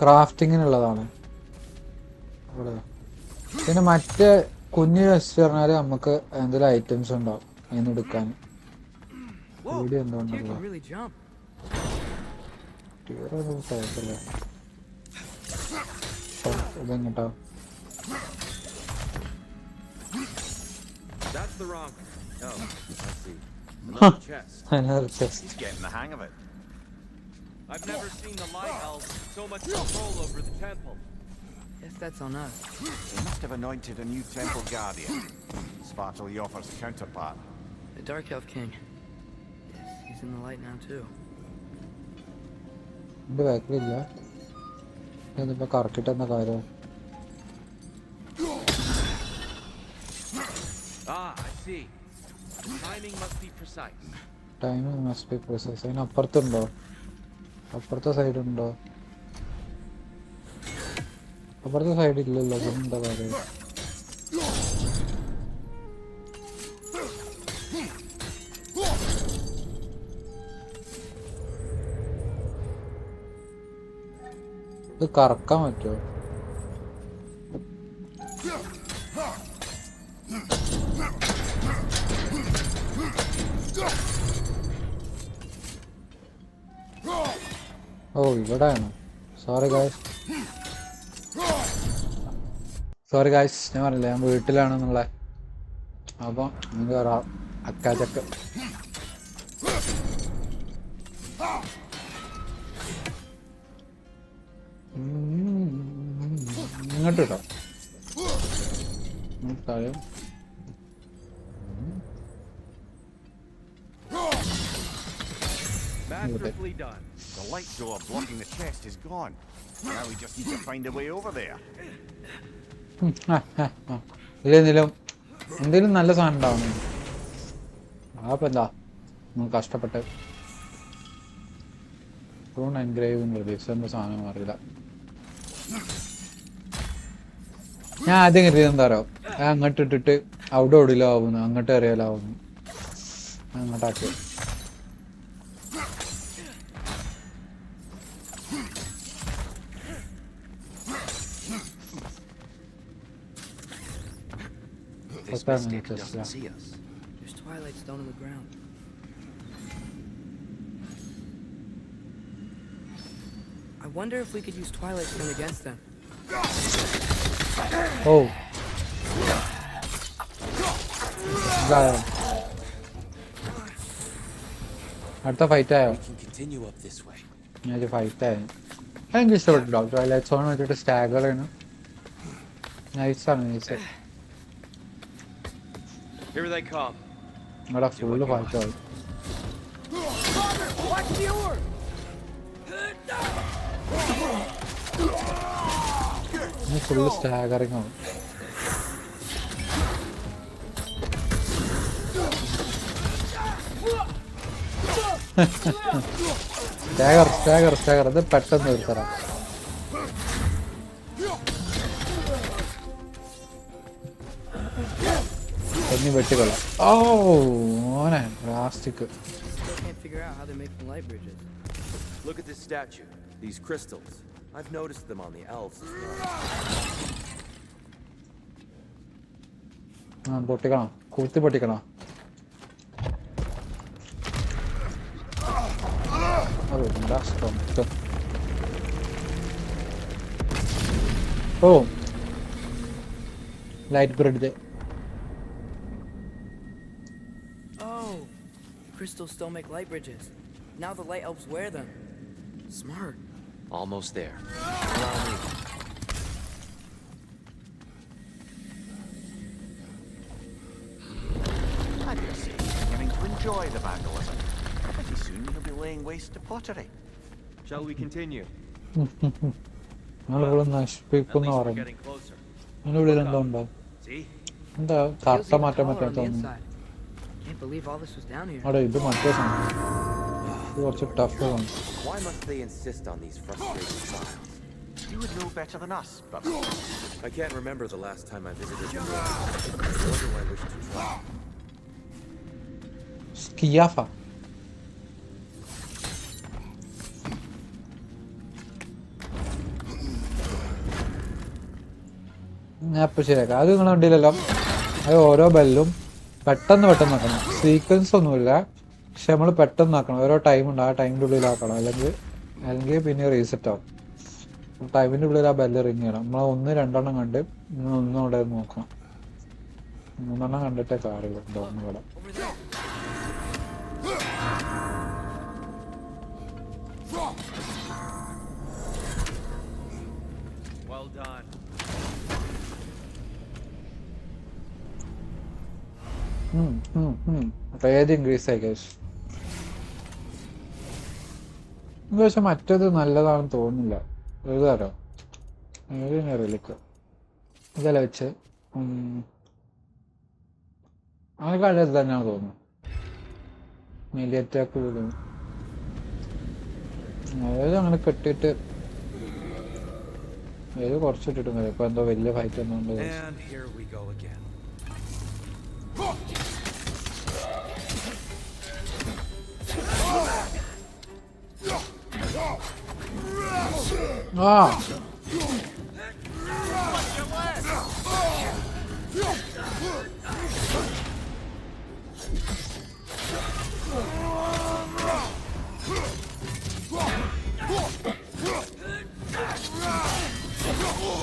ക്രാഫ്റ്റിങ്ങിനുള്ളതാണ്. പിന്നെ മറ്റേ കുഞ്ഞു ചെസ്റ്റ് പറഞ്ഞാൽ നമുക്ക് എന്തെങ്കിലും ഐറ്റംസ് ഉണ്ടാവും അതിന് എടുക്കാൻ. ഇവിടെ എന്തുകൊണ്ടല്ലോ ഇതെങ്ങോട്ടോ. That's the wrong. Oh, I see. Another chest. Another chest. He's getting the hang of it. I've never seen the Light Elves with so much control over the temple. Guess that's on us. They must have anointed a new temple guardian. Svartal Joffer's counterpart. The Dark Elf King. Yes, he's in the light now too. ഇത് ബാക്കിലില്ല. ഇതിപ്പോ കറക്കിട്ടെന്ന കാര്യം. Ah, I see. The timing must be precise. Timing must be precise. അതിന് അപ്പുറത്തുണ്ടോ? അപ്പുറത്തെ സൈഡുണ്ടോ? അപ്പുറത്തെ side ഇല്ലല്ലോ. പിന്നെന്താ കാര്യം? ഇത് കറക്കാൻ പറ്റുമോ? ഓ ഇവിടെയാണ്. സോറി ഗായ്സ് ഞാൻ പറഞ്ഞില്ലേ ഞാൻ വീട്ടിലാണെന്നുള്ള. അപ്പം നിങ്ങൾക്ക് പറയാം അക്കാച്ചക്ക്. ഇങ്ങോട്ട് കേട്ടോ കാര്യം. Masterfully done. The light door blocking the chest is gone. Now we just need to find a way over there. എന്തെങ്കിലും നല്ല സാധനം ഉണ്ടാവണം. അപ്പം എന്താ നമ്മൾ കഷ്ടപ്പെട്ട് എൻഗ്രേവ് പ്രതീക്ഷിച്ച സാധനം അറിയില്ല. ഞാൻ ആദ്യം കരുതിയത് എന്താ പറയുക, അങ്ങോട്ട് ഇട്ടിട്ട് അവിടെ ഓടിലാവുന്നു, അങ്ങോട്ട് എറിയലാവുന്നു, അങ്ങോട്ടാക്കി. This mystic doesn't see us. There's twilight stone in the ground. I wonder if we could use twilight stone against them. Oh. അടുത്ത ഫൈറ്റ് ആയോ? ഞാൻ ഫൈറ്റ് ആയി. എനിക്ക് ഇഷ്ടപ്പെട്ടിട്ടോ ട്വൈലൈറ്റ് സോൺ വെച്ചിട്ട് സ്റ്റാഗർ ആണ്. നൈസാണ് നൈസ്. Here they come. ഇവിടെ full fight ആയി. ഫുള്ള് സ്റ്റാഗറിങ് ആവും. സ്റ്റാഗർ ഇത് പെട്ടെന്ന് ഒരു തരാം. എന്നി വെട്ടിക്കൊള്ളാം. ഓ മോനെ plastic. Still can't figure out how they're making light bridges. Look at this statue. These crystals. I've noticed them on the elves as well. പൊട്ടിക്കണം, കുത്തി പൊട്ടിക്കണം. ഓ light bridge. Oh, crystals still make light bridges. Now the light elves wear them. Smart. Almost there. Allow me. I dare say he's beginning to enjoy the vandalism. Pretty soon he'll be laying waste to pottery. Shall we continue? ആളുകൾ നശിപ്പിക്കുന്ന At least we're പറഞ്ഞു. getting closer. അതിനുള്ളിൽ എന്തോ ഉണ്ടോ? See? എന്താ Feels കറുത്ത even മാറ്റാൻ taller on the പറ്റാത്ത inside. Can't believe all this was down here. അവിടെ ഇത് മറ്റേ സാധനം ഇത് കുറച്ച് ടഫ് ആണ്. Why must they insist on these frustrating trials? You would know better than us, brother. I can't remember the last time I visited the ruins, nor do I wish to try. സ്കിയാഫ ഞാൻ ഇപ്പൊ ശരിയാക്കാം. അത് നിങ്ങൾ കണ്ടില്ലല്ലോ, അത് ഓരോ ബെല്ലും പെട്ടെന്ന് ആക്കണം. സീക്വൻസ് ഒന്നുമില്ല, പക്ഷെ നമ്മൾ പെട്ടെന്ന് ആക്കണം. ഓരോ ടൈം ഉണ്ട്, ആ ടൈമിൻ്റെ ഉള്ളിലാക്കണം. അല്ലെങ്കിൽ പിന്നെ റീസെറ്റ് ആവും. ടൈമിൻ്റെ ഉള്ളിൽ ആ ബെല്ല് റിങ് ചെയ്യണം. നമ്മൾ 1 2 കണ്ട് ഒന്നും അവിടെ നോക്കണം. 3 കണ്ടിട്ടേ കാര്യമില്ല. ഇവിടെ Well done. റേജ് ഇൻക്രീസ് ആയി ഗൈസ്. പക്ഷെ മറ്റേത് നല്ലതാണെന്ന് തോന്നുന്നില്ല. ഏതാരോ റിലിക്ക് ഇതല്ല വെച്ച് അതിനെക്കാളും ഇത് തന്നെയാണ് തോന്നുന്നു. മെലി അറ്റാക്ക് പോലും അതായത് അങ്ങനെ കെട്ടിയിട്ട് ഏത് കുറച്ചിട്ടിട്ടും ഇപ്പൊ എന്തോ വലിയ ഫൈറ്റ് ഒന്നുണ്ട്. And here we go again. ആ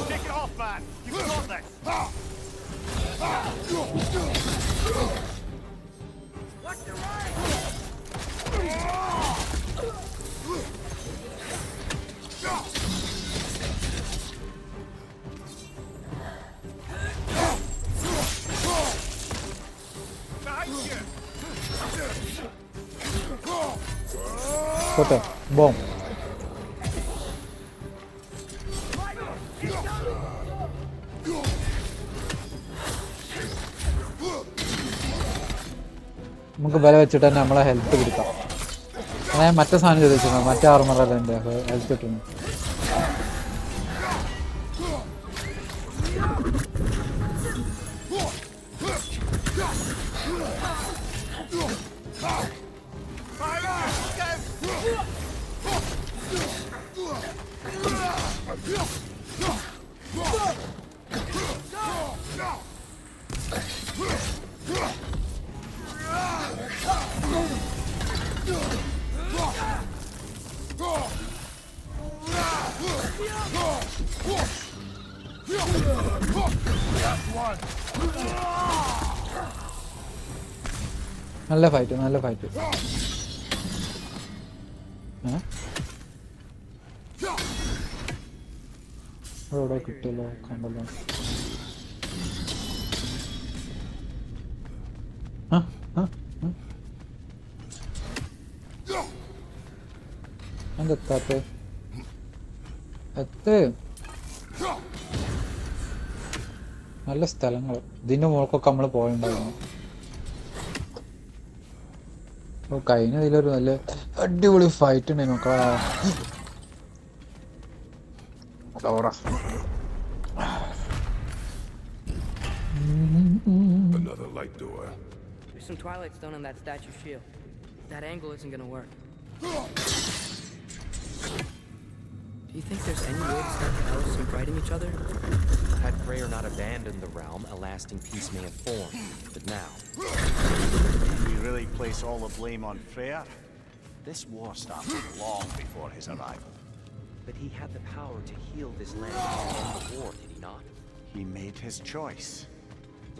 Take it off, man. You've got this. Watch the right! പോട്ടെ ബോം. നമുക്ക് വില വെച്ചിട്ട് തന്നെ നമ്മളെ ഹെൽത്ത് കൊടുക്കാം. ഞാൻ മറ്റേ സാധനം ചോദിച്ചിരുന്നു, മറ്റേ ആർമറല്ല എൻ്റെ ഹെൽത്ത് കിട്ടുന്നു. നല്ല ഫൈറ്റ്, നല്ല ഫൈറ്റ്. ഇവിടെ കിട്ടിയല്ലോ, കണ്ടല്ലോ. എന്തെത്താത്ത എത്ത് നല്ല സ്ഥലങ്ങൾ. ഇതിന്റെ മുകൾക്കൊക്കെ നമ്മൾ പോയിണ്ടായിരുന്നു. കഴിഞ്ഞ ഇതിലൊരു നല്ല അടിപൊളി ഫൈറ്റ് ഉണ്ടായിരുന്നു. Another light door. There's some Twilight Stone on that statue shield. That angle isn't gonna work. Do you think there's any way to stop the elves from fighting each other? Had Freyr not abandoned the realm, a lasting peace may have formed. But now... Do we really place all the blame on Freyr? This war started long before his arrival. But he had the power to heal this land and end the war, did he not? He made his choice.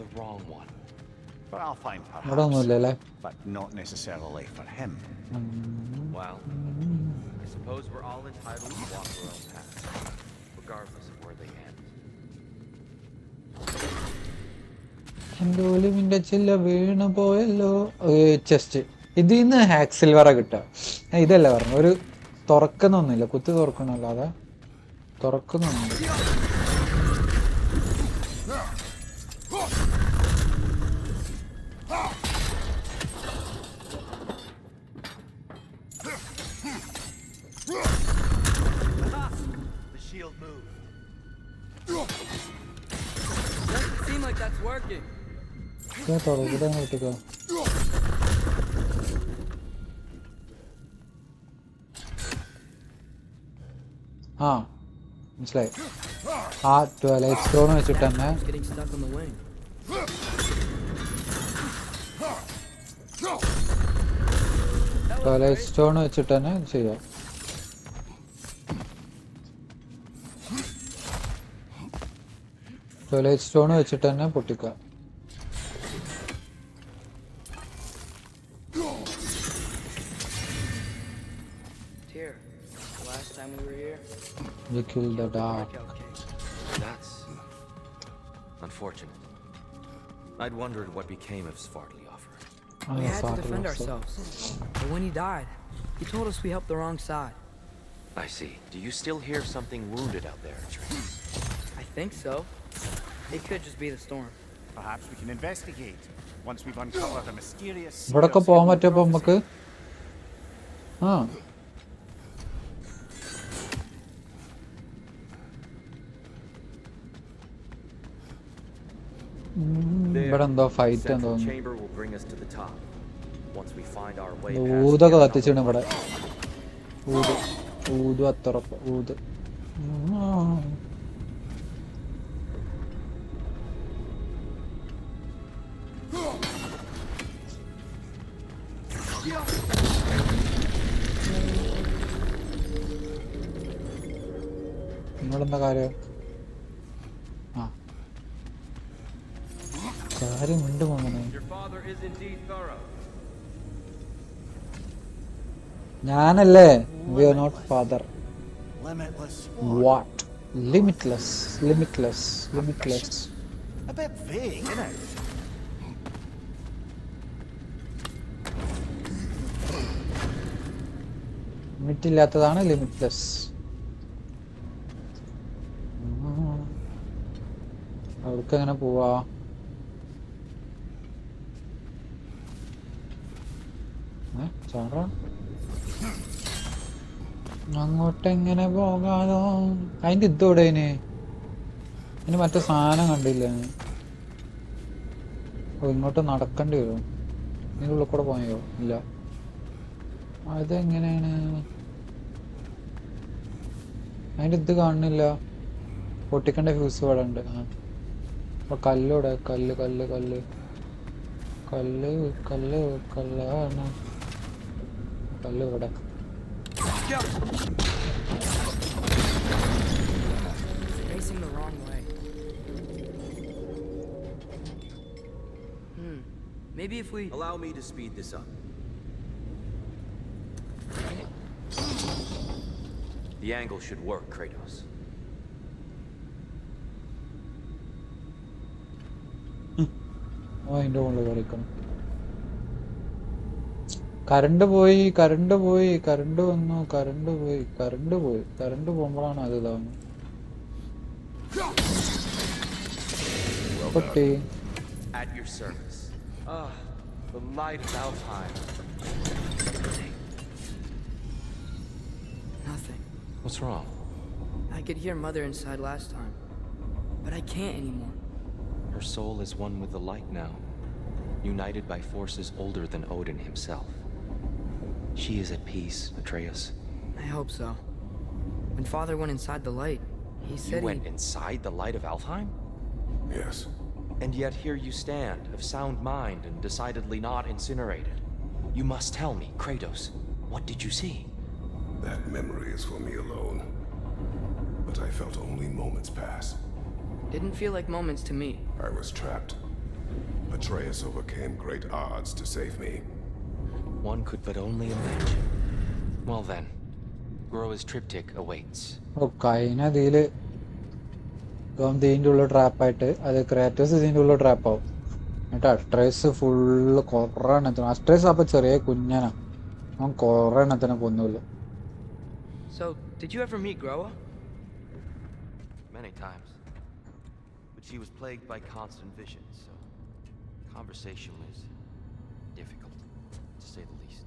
The wrong one. For Alfheim, perhaps, but not necessarily for him. Well, I suppose we're all entitled to walk our own paths, regardless of where they end. എന്റെ ഒലിവിന്റെ ചില്ല വീണ് പോയല്ലോ. Chest ഇതിന്ന് hack സിൽവറ കിട്ടുക. ഇതല്ല പറഞ്ഞു, ഒരു തുറക്കുന്നൊന്നുമില്ല, കുത്തി തുറക്കണല്ലാതെ തുറക്കുന്നൊന്നുമില്ല. Doesn't seem like that's working. തുറകിട്ട് പൊട്ടിക്കോ. ആ മനസ്സിലായി. ആ ട്വൈലൈറ്റ് സ്റ്റോൺ വെച്ചിട്ട് തന്നെ It's getting stuck on the wing. Twilight stone വെച്ചിട്ട് തന്നെ ചെയ്യാം. ട്വൈലൈറ്റ് സ്റ്റോൺ വെച്ചിട്ട് തന്നെ പൊട്ടിക്കാം. Here, last time we were here, We killed the dog. That's unfortunate. I'd wondered what became of Svartalfur. we had to defend ourselves. But when he died, he told us we helped the wrong side. I see. Do you still hear something wounded out there, Atreus? I think so. It could just be the storm. Perhaps we can investigate once we've uncovered a mysterious. ഇവിടൊക്കെ പോകാൻ പറ്റുമോ നമുക്ക്? ആ ഇവിടെ എന്തോ fight എന്ന് തോന്നുന്നു. Chamber will bring us to the top. Once we find our way ഊതൊക്കെ കത്തിച്ചാണ് ഇവിടെ. ഊത് അത്തറപ്പ് ഊത്. നിങ്ങളെന്താ കാര്യം? ആ കാര്യമുണ്ട് മോനെ. Your father is indeed thorough. ഞാനല്ലേ? We are not father. Limitless. What? Limitless. Limitless. Limitless. A bit vague, isn't it? Limit ഇല്ലാത്തതാണ് limitless. അവർക്ക് എങ്ങനെ പോവാ? ചാറ അങ്ങോട്ടെങ്ങനെ പോകാതോ? അതിന്റെ ഇതോടെ അതിന് മറ്റേ സാധനം കണ്ടില്ല. ഓ ഇങ്ങോട്ട് നടക്കേണ്ടി വരും. ഇതിൻ്റെ ഉള്ളിൽ കൂടെ പോയോ? ഇല്ല. അതെങ്ങനെയാണ്? അതിൻ്റെ ഇത് കാണുന്നില്ല. പൊട്ടിക്കേണ്ട ഫ്യൂസ് ഇവിടെ ഉണ്ട്. ആ അപ്പൊ കല്ലോടെ കല്ല് കല്ല് കല്ല് കല്ല് കല്ല് കല്ലാണ്. കല്ല് ഇവിടെ. Facing the wrong way. Maybe if we... Allow me to speed this up. The angle should work, Kratos. അതിൻ്റെ മുകളിൽ കളിക്കണം. കറണ്ട് പോയി കറണ്ട് പോയി കറണ്ട് വന്നു കറണ്ട് പോയി കറണ്ട് പോയി. കറണ്ട് പോകുമ്പോഴാണ് അത് ഇതാവുന്നത്. പൊട്ടി. At your service. The light of Alfheim. Nothing. What's wrong? I could hear Mother inside last time, but I can't anymore. Her soul is one with the light now, united by forces older than Odin himself. She is at peace, Atreus. I hope so. When Father went inside the light, he said You went inside the light of Alfheim? Yes. And yet here you stand, of sound mind and decidedly not incinerated. You must tell me, Kratos, what did you see? That memory is for me alone. But I felt only moments pass. Didn't feel like moments to me. I was trapped. Atreus overcame great odds to save me. One could but only imagine. Well then, Groa's triptych awaits. അതിനതില് ഇതിൻ്റെ ഉള്ളിൽ ട്രാപ്പായിട്ട് അത് Kratos ഇതിൻ്റെ ഉള്ളിൽ ട്രാപ്പാവും. എന്നിട്ട് അസ്ട്രേസ് full കുറേ എണ്ണത്തിന്. അസ്ട്രേസ് അപ്പൊ ചെറിയ കുഞ്ഞനാ. അവൻ കുറേ എണ്ണത്തിനെ കൊന്നൂല്ലോ. So, did you ever meet Groa? Many times. But she was plagued by constant visions, so conversation was difficult, to say the least.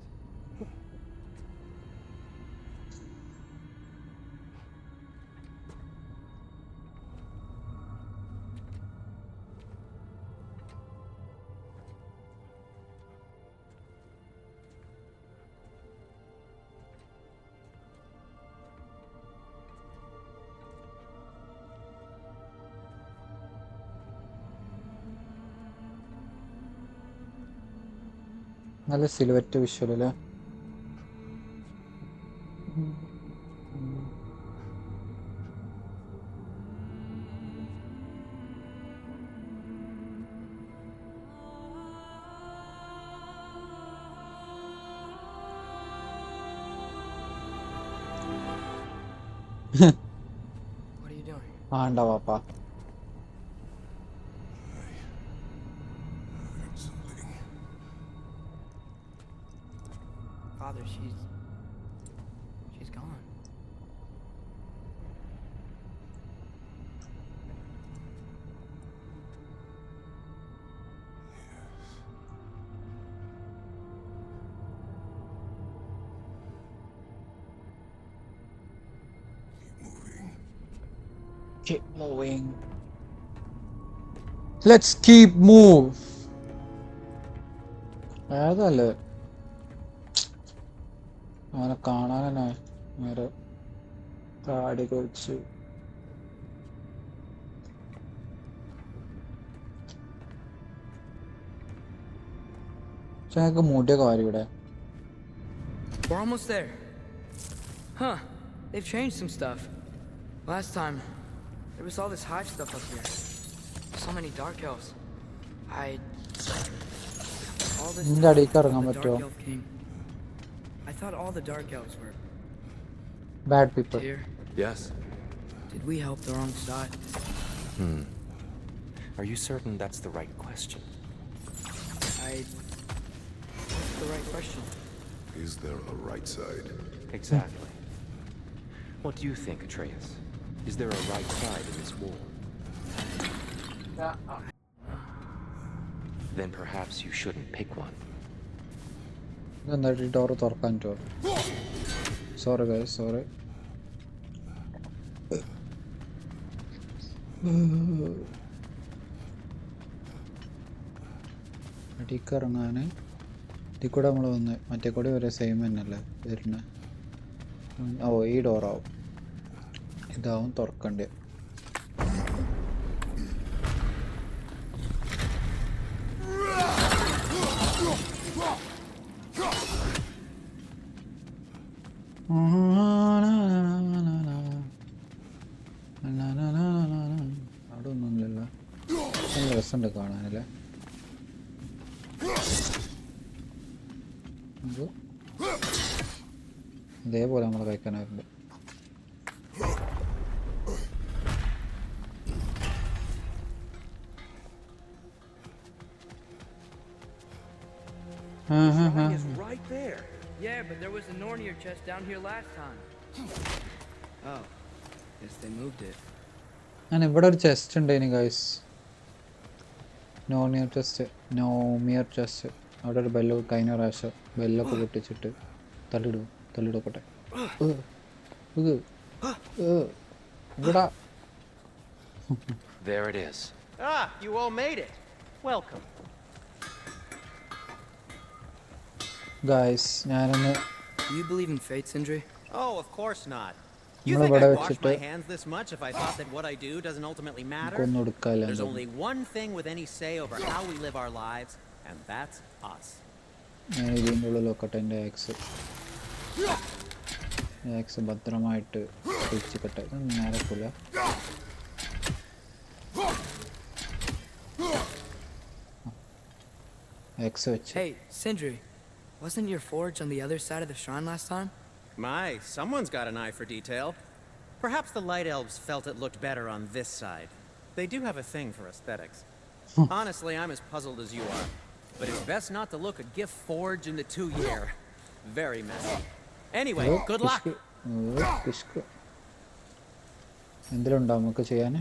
നല്ല സിലുവറ്റ് വിഷ്വൽ അല്ലേ? What are you doing? ആണ്ടാ വാപ്പാ. Something. Father, she's gone. Keep moving. Let's keep move. ഏതല്ലേ അവനെ കാണാൻ തന്നെ നേരെ താടി കുറിച്ച്. ഞങ്ങൾക്ക് മുടിയൊക്കെ വാരി ഇവിടെ. We're almost there. Huh. They've changed some stuff. Last time, there was all this hive stuff up here. So many dark elves. All this നിന്റെ അടിയിലേക്ക് stuff ഇറങ്ങാൻ from the പറ്റുമോ? Dark Elf King. I thought all the dark elves were bad people. here. Yes. Did we help the wrong side? Are you certain that's the right question? What's the right question? Is there a right side? Exactly. What do you think, Atreus? Is there a right side in this war? Then perhaps you shouldn't pick one. എന്താ ഈ door തുറക്കാൻ പറ്റുമോ? Sorry guys, sorry. അടിക്ക് ഇറങ്ങാൻ ഇതിൽ കൂടെ നമ്മൾ വന്ന് മറ്റേ കൂടെ ഒരേ സെയിം തന്നെയല്ലേ വരുന്നത്. ഓ ഈ ഡോറാവും, ഇതാവും തുറക്കണ്ടേ. അവിടെ ഒന്നുമില്ലല്ലോ. നല്ല രസമുണ്ട് കാണാനല്ലേ. ഇതേപോലെ നമ്മൾ കഴിക്കാനായിട്ടുണ്ട്. Shrine is right there. Yeah, but there was a Nornir chest down here last time. Oh. Guess they moved it. ഞാൻ ഇവിടെ ഒരു ചെസ്റ്റ് ഉണ്ടായിന് ഗൈസ്. നോമിയർ ചെസ്റ്റ്. അവിടെ ഒരു ബെല്ല് കഴിഞ്ഞ പ്രാവശ്യം ബെല്ലൊക്കെ പൊട്ടിച്ചിട്ട് തള്ളിടോട്ടെ. ഇവിടെ There it is. Ah, you all made it. Welcome. Guys ഞാനൊന്ന് Do you believe in fate, Sindri? Oh, of course not. You നമ്മള് think ഇവിടെ I'd wash വെച്ചിട്ട് my hands this much if I thought that what I do doesn't ultimately matter? ഒന്നും എടുക്കാല്ല. There's only one thing with any say over how we live our lives, and that's us. ഞാൻ ഇതിൻ്റെ ഉള്ളിൽ നോക്കട്ടെ. എൻ്റെ ax ഭദ്രമായിട്ട് പിടിച്ചിക്കട്ടെ. നേരക്കില്ല. X വെച്ച്. Hey, Sindri. Wasn't your forge on the other side of the shrine last time? My, someone's got an eye for detail. Perhaps the Light Elves felt it looked better on this side. They do have a thing for aesthetics. Honestly, I'm as puzzled as you are. But it's best not to look a gift forge in the 2-year. Very messy. Anyway, good luck! എന്തിലുണ്ടോ നമുക്ക് ചെയ്യാൻ?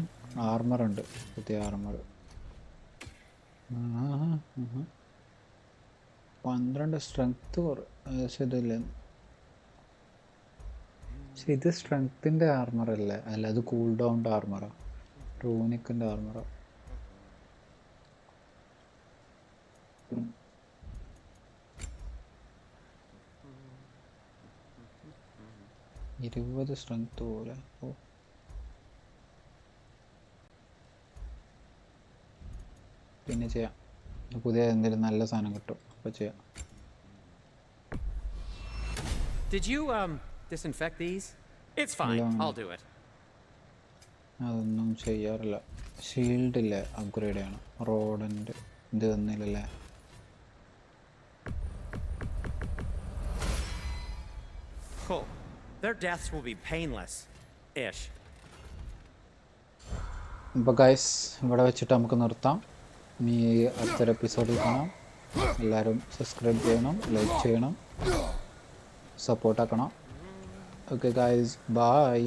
Armour ഉണ്ട്, പുതിയ armour. 12 strength ഏകദേശം ഇതില്ല. പക്ഷെ ഇത് സ്ട്രെങ്ത്തിൻ്റെ armour അല്ലേ? അല്ല, അത് കൂൾ ഡൗണിൻ്റെ ആർമറാ, റൂനിക്കിൻ്റെ ആർമറാ. ഇരുപത് സ്ട്രെങ്ത് പോലെ. ഓ, പിന്നെ ചെയ്യാം. പുതിയ എന്തെങ്കിലും നല്ല സാധനം കിട്ടും അപ്പോൾ ചെയ്യാം. Did you, disinfect these? It's fine. No. I'll do it. അതൊന്നും ചെയ്യാറില്ല. ഷീൽഡില്ലേ അപ്ഗ്രേഡ് ചെയ്യണം. റോഡൻ്റെ ഇത് തന്നില്ലല്ലേ. Oh, their deaths will be painless-ish. അപ്പോൾ ഗൈസ് ഇവിടെ വെച്ചിട്ട് നമുക്ക് നിർത്താം. ഇനി അടുത്തൊരു എപ്പിസോഡിൽ കാണാം. എല്ലാവരും സബ്സ്ക്രൈബ് ചെയ്യണം, ലൈക്ക് ചെയ്യണം, സപ്പോർട്ടാക്കണം. Okay guys, by.